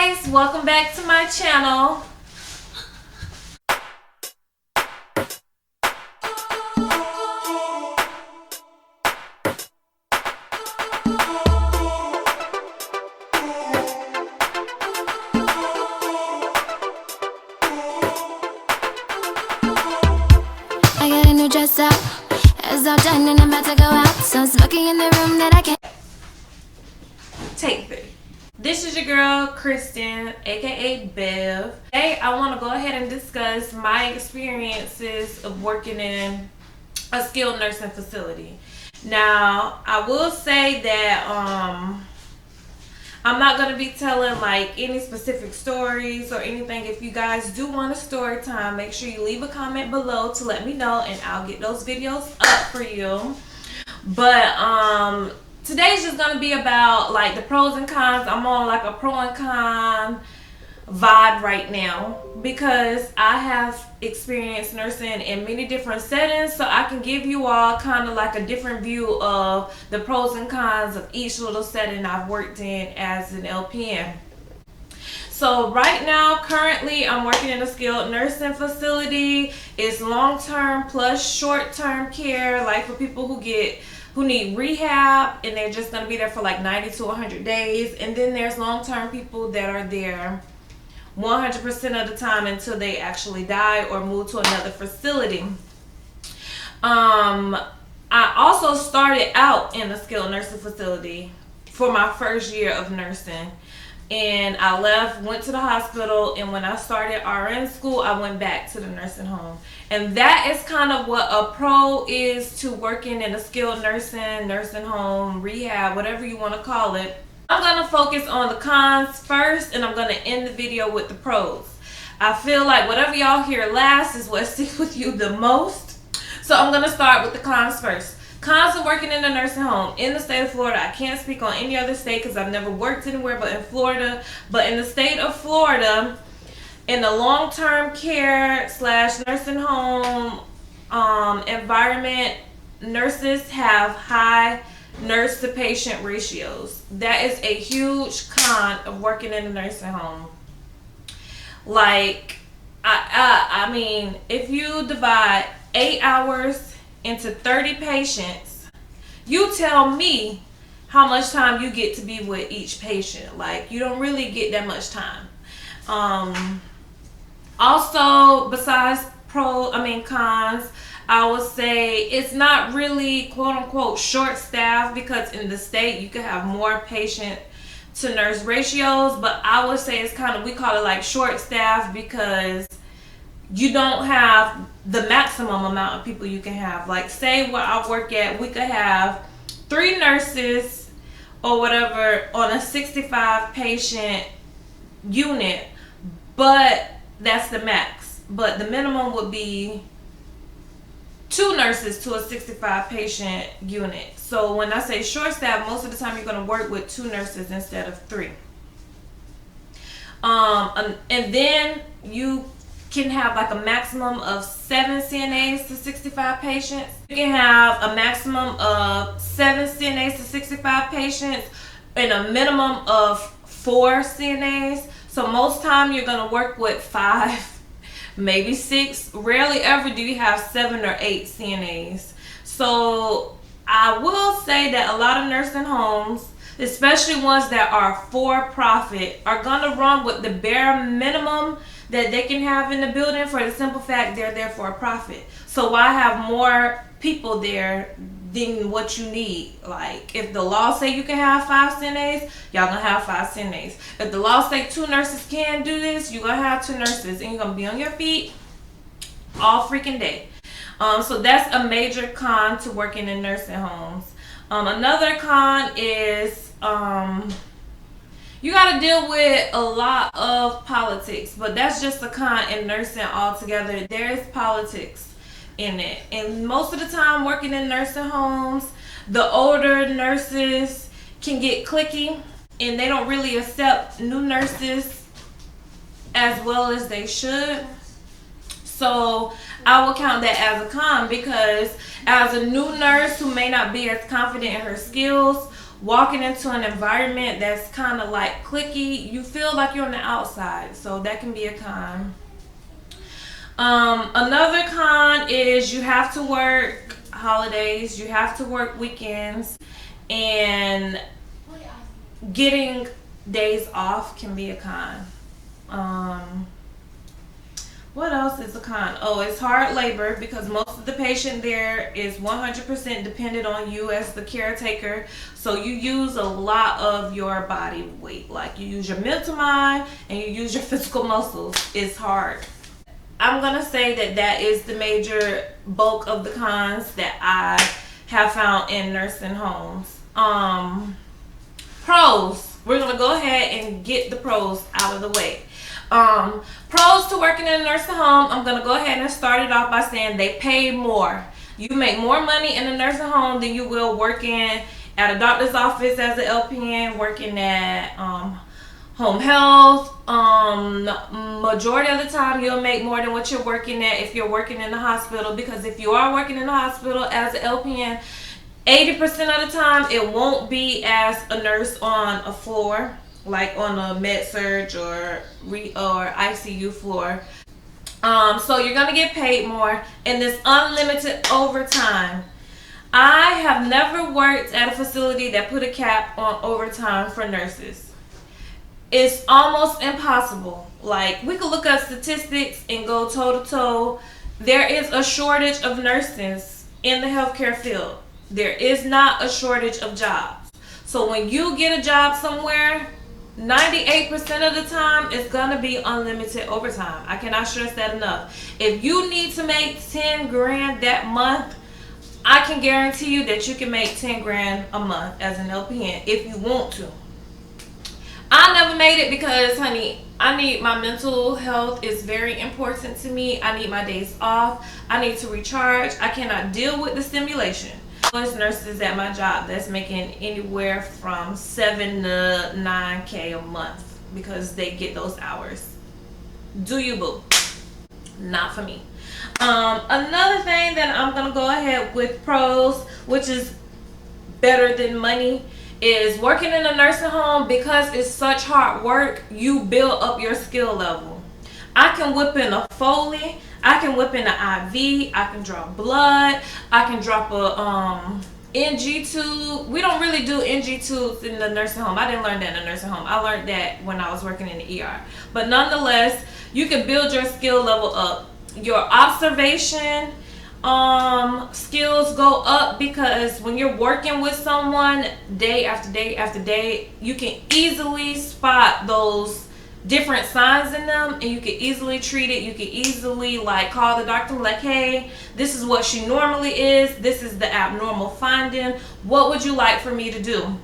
guys, welcome back to my channel. I got a new dress up, hair's all done and I'm about to go out. So smoky in the room that I can't. Take 3. This is your girl, Christen, aka Bev. Today, I want to go ahead and discuss my experiences of working in a skilled nursing facility. Now, I will say that I'm not going to be telling like any specific stories or anything. If you guys do want a story time, make sure you leave a comment below to let me know and I'll get those videos up for you. But today's just going to be about like the pros and cons. I'm on like a pro and con vibe right now because I have experienced nursing in many different settings, so I can give you all kind of like a different view of the pros and cons of each little setting I've worked in as an LPN. So right now, currently, I'm working in a skilled nursing facility. It's long-term plus short-term care, like for people who need rehab and they're just going to be there for like 90 to 100 days. And then there's long-term people that are there 100% of the time until they actually die or move to another facility. I also started out in a skilled nursing facility for my first year of nursing. And I left, went to the hospital, and when I started RN school, I went back to the nursing home. And that is kind of what a pro is to working in a skilled nursing home, rehab, whatever you want to call it. I'm going to focus on the cons first, and I'm going to end the video with the pros. I feel like whatever y'all hear last is what sticks with you the most. So I'm going to start with the cons first. Cons of working in a nursing home in the state of Florida. I can't speak on any other state because I've never worked anywhere but in Florida. But in the state of Florida, in the long-term care / nursing home environment, nurses have high nurse-to-patient ratios. That is a huge con of working in a nursing home. Like, I mean, if you divide 8 hours into 30 patients, you tell me how much time you get to be with each patient. Like, you don't really get that much time. Also, besides cons, I would say it's not really quote unquote short staff, because in the state you can have more patient to nurse ratios, but I would say it's kind of, we call it like short staff because you don't have the maximum amount of people you can have. Like, say where I work at, we could have 3 nurses or whatever on a 65 patient unit, but that's the max. But the minimum would be 2 nurses to a 65 patient unit. So when I say short staff, most of the time you're going to work with 2 nurses instead of 3. And then you can have like a maximum of 7 CNAs to 65 patients. You can have a maximum of 7 CNAs to 65 patients and a minimum of 4 CNAs. So most time you're going to work with 5, maybe 6. Rarely ever do you have 7 or 8 CNAs. So I will say that a lot of nursing homes, especially ones that are for profit, are going to run with the bare minimum that they can have in the building, for the simple fact they're there for a profit. So why have more people there than what you need? Like, if the law say you can have 5 CNAs, y'all gonna have 5 CNAs. If the law say 2 nurses can do this, you're gonna have 2 nurses, and you're gonna be on your feet all freaking day. So that's a major con to working in nursing homes. Another con is you got to deal with a lot of politics, but that's just a con in nursing altogether. There's politics in it. And most of the time working in nursing homes, the older nurses can get cliquey and they don't really accept new nurses as well as they should. So I will count that as a con, because as a new nurse who may not be as confident in her skills, walking into an environment that's kind of like cliquey, you feel like you're on the outside. So that can be a con. Another con is you have to work holidays, you have to work weekends, and getting days off can be a con. What else is a con? Oh, it's hard labor because most of the patient there is 100% dependent on you as the caretaker. So you use a lot of your body weight. Like you use your mental mind and you use your physical muscles. It's hard. I'm going to say that that is the major bulk of the cons that I have found in nursing homes. Pros. We're going to go ahead and get the pros out of the way. Pros to working in a nursing home, I'm going to go ahead and start it off by saying they pay more. You make more money in a nursing home than you will working at a doctor's office as an LPN, working at home health. Majority of the time you'll make more than what you're working at if you're working in the hospital, because if you are working in the hospital as an LPN, 80% of the time it won't be as a nurse on a floor, like on a med surg or ICU floor. So you're gonna get paid more, and this unlimited overtime. I have never worked at a facility that put a cap on overtime for nurses. It's almost impossible. Like, we could look up statistics and go toe to toe. There is a shortage of nurses in the healthcare field. There is not a shortage of jobs. So when you get a job somewhere, 98% of the time it's gonna be unlimited overtime. I cannot stress that enough. If you need to make 10 grand that month, I can guarantee you that you can make 10 grand a month as an LPN if you want to. I never made it because, honey, I need my mental health is very important to me. I need my days off. I need to recharge. I cannot deal with the stimulation. There's nurses at my job that's making anywhere from 7 to 9K a month because they get those hours. Do you, boo? Not for me. Another thing that I'm gonna go ahead with pros, which is better than money, is working in a nursing home. Because it's such hard work, you build up your skill level. I can whip in a Foley, I can whip in an IV, I can draw blood, I can drop a NG tube. We don't really do NG tubes in the nursing home. I didn't learn that in the nursing home. I learned that when I was working in the ER. But nonetheless, you can build your skill level up. Your observation skills go up, because when you're working with someone day after day after day, you can easily spot those different signs in them, and you can easily treat it. You can easily like call the doctor like, hey, this is what she normally is, this is the abnormal finding, what would you like for me to do?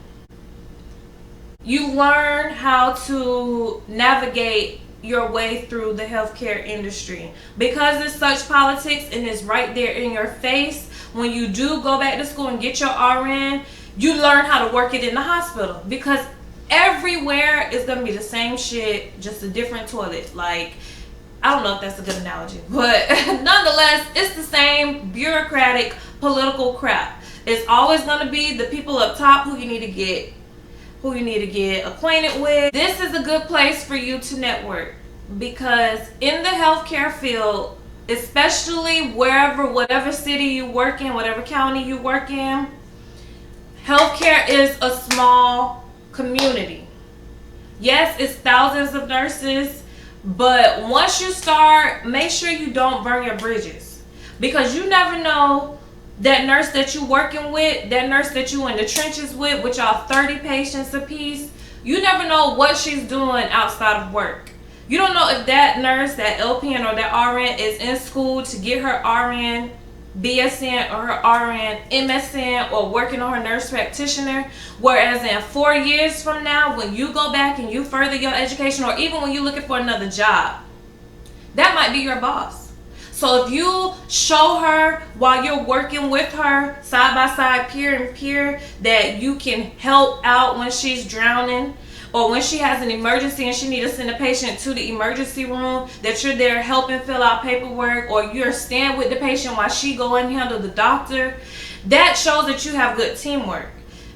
You learn how to navigate your way through the healthcare industry. Because it's such politics and it's right there in your face, when you do go back to school and get your RN, you learn how to work it in the hospital, because everywhere is going to be the same shit, just a different toilet. Like, I don't know if that's a good analogy, but nonetheless, it's the same bureaucratic political crap. It's always going to be the people up top who you need to get acquainted with. This is a good place for you to network, because in the healthcare field, especially whatever city you work in, whatever county you work in, healthcare is a small community. Yes, it's thousands of nurses, but once you start, make sure you don't burn your bridges, because you never know that nurse that you working with, that nurse that you in the trenches with y'all 30 patients a piece, you never know what she's doing outside of work. You don't know if that nurse, that LPN or that RN is in school to get her RN BSN or her RN MSN, or working on her nurse practitioner, whereas in 4 years from now, when you go back and you further your education, or even when you're looking for another job, that might be your boss. So if you show her while you're working with her side by side, peer and peer, that you can help out when she's drowning, or when she has an emergency and she needs to send a patient to the emergency room, that you're there helping fill out paperwork, or you're staying with the patient while she go and handle the doctor, that shows that you have good teamwork.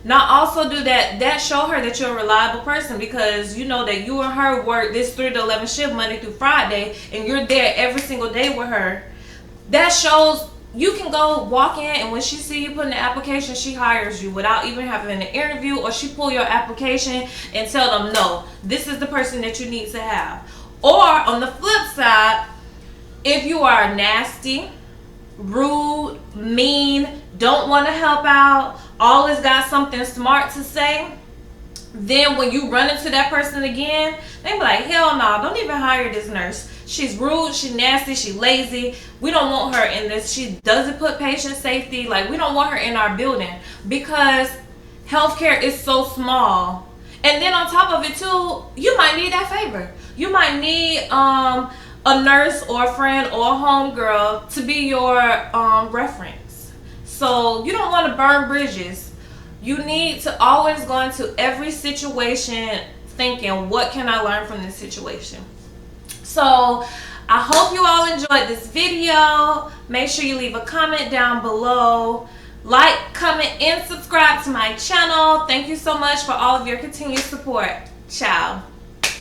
Not also do that. That show her that you're a reliable person, because you know that you and her work this 3 to 11 shift Monday through Friday, and you're there every single day with her. That shows you can go walk in, and when she see you put in the application, she hires you without even having an interview, or she pull your application and tell them, no, this is the person that you need to have. Or on the flip side, if you are nasty, rude, mean, don't want to help out, always got something smart to say, then when you run into that person again, they be like, hell no, don't even hire this nurse. She's rude, she's nasty, she's lazy. We don't want her in this. She doesn't put patient safety. Like, we don't want her in our building, because healthcare is so small. And then on top of it too, you might need that favor. You might need a nurse or a friend or a homegirl to be your reference. So you don't want to burn bridges. You need to always go into every situation thinking, what can I learn from this situation? So I hope you all enjoyed this video. Make sure you leave a comment down below. Like, comment, and subscribe to my channel. Thank you so much for all of your continued support. Ciao.